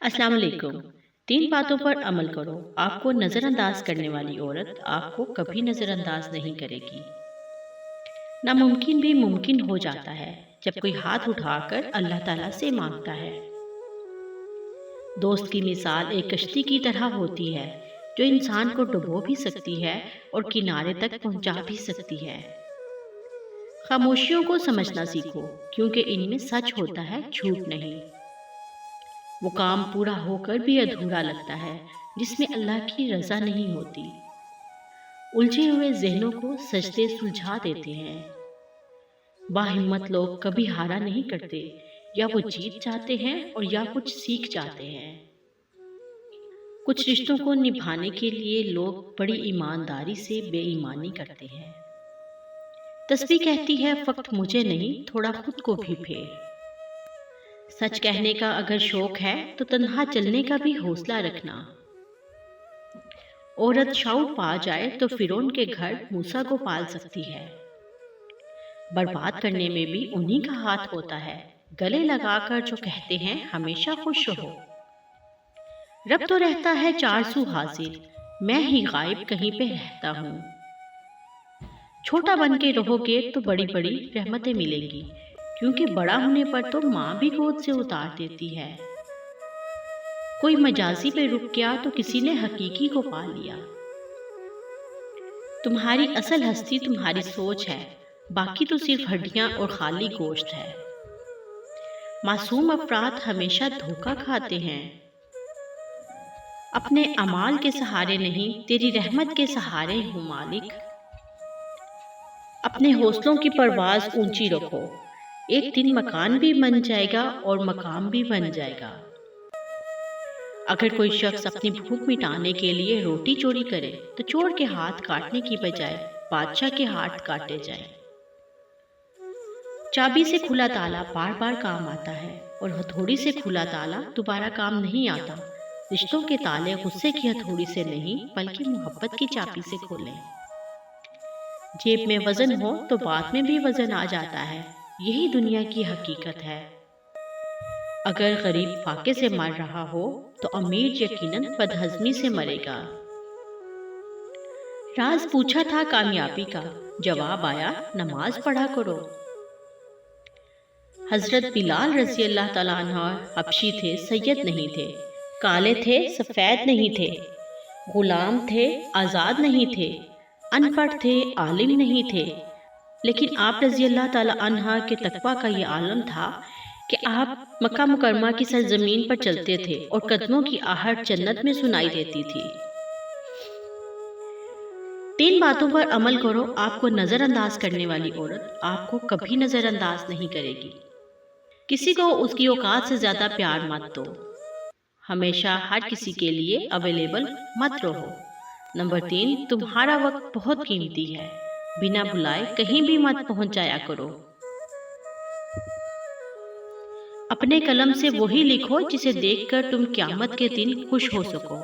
अस्सलाम वालेकुम। 3 बातों पर अमल करो। आपको नज़रअंदाज करने वाली औरत आपको कभी नज़रअंदाज नहीं करेगी। नामुमकिन भी मुमकिन हो जाता है जब कोई हाथ उठाकर अल्लाह ताला से मांगता है। दोस्त की मिसाल एक कश्ती की तरह होती है जो इंसान को डुबो भी सकती है और किनारे तक पहुंचा भी सकती है। खामोशियों को समझना सीखो क्योंकि इनमें सच होता है, झूठ नहीं। वो काम पूरा होकर भी अधूरा लगता है जिसमें अल्लाह की रज़ा नहीं होती। उलझे हुए जहनों को सजदे सुलझा देते हैं। बाहिम्मत लोग कभी हारा नहीं करते, या वो जीत जाते हैं और या कुछ सीख जाते हैं। कुछ रिश्तों को निभाने के लिए लोग बड़ी ईमानदारी से बेईमानी करते हैं। तस्बीह कहती है फक्त मुझे नहीं, थोड़ा खुद को भी फेर। सच कहने का अगर शौक है तो तन्हा चलने का भी हौसला रखना। औरत शऊर पा जाए तो फिरौन के घर मूसा को पाल सकती है। बर्बाद करने में भी उन्हीं का हाथ होता है। गले लगाकर जो कहते हैं हमेशा खुश रहो। रब तो रहता है चारसू हाजिर, मैं ही गायब कहीं पे रहता हूँ। छोटा बन के रहोगे तो बड़ी बड़ी रहमतें मिलेंगी, क्योंकि बड़ा होने पर तो माँ भी गोद से उतार देती है। कोई मजाजी पे रुक गया तो किसी ने हकीकी को पा लिया। तुम्हारी असल हस्ती तुम्हारी सोच है, बाकी तो सिर्फ हड्डियां और खाली गोश्त है। मासूम अफराद हमेशा धोखा खाते हैं। अपने अमाल के सहारे नहीं, तेरी रहमत के सहारे हूँ मालिक। अपने हौसलों की परवाज ऊंची रखो, एक दिन मकान भी बन जाएगा और मकाम भी बन जाएगा। अगर कोई शख्स अपनी भूख मिटाने के लिए रोटी चोरी करे तो चोर के हाथ काटने की बजाय बादशाह के हाथ काटे जाएं। चाबी से खुला ताला बार बार काम आता है और हथौड़ी से खुला ताला दोबारा काम नहीं आता। रिश्तों के ताले गुस्से की हथौड़ी से नहीं बल्कि मोहब्बत की चाबी से खोलें। जेब में वजन हो तो बाद में भी वजन आ जाता है, यही दुनिया की हकीकत है। अगर गरीब फाके से मर रहा हो तो अमीर यकीनन बदहजमी से मरेगा। राज पूछा था कामयाबी का, जवाब आया नमाज पढ़ा करो। हजरत बिलाल रज़ी अल्लाह तआला अन्हु हबशी थे, सैयद नहीं थे। काले थे, सफ़ेद नहीं थे। गुलाम थे, आज़ाद नहीं थे। अनपढ़ थे, आलिम नहीं थे। लेकिन आप रज़ी अल्लाह तआला अन्हा के तकवा का ये आलम था कि आप मक्का मुकरमा की सरजमीन पर चलते थे और कदमों की आहट जन्नत में सुनाई देती थी। 3 बातों पर अमल करो। आपको नज़रअंदाज करने वाली औरत आपको कभी नज़रअंदाज नहीं करेगी। किसी को उसकी औकात से ज़्यादा प्यार मत दो। हमेशा हर किसी के लिए अवेलेबल मत रहो। नंबर 3, तुम्हारा वक्त बहुत कीमती है, बिना बुलाए कहीं भी मत पहुंच जाया करो। अपने कलम से वही लिखो जिसे देखकर तुम क़यामत के दिन खुश हो सको।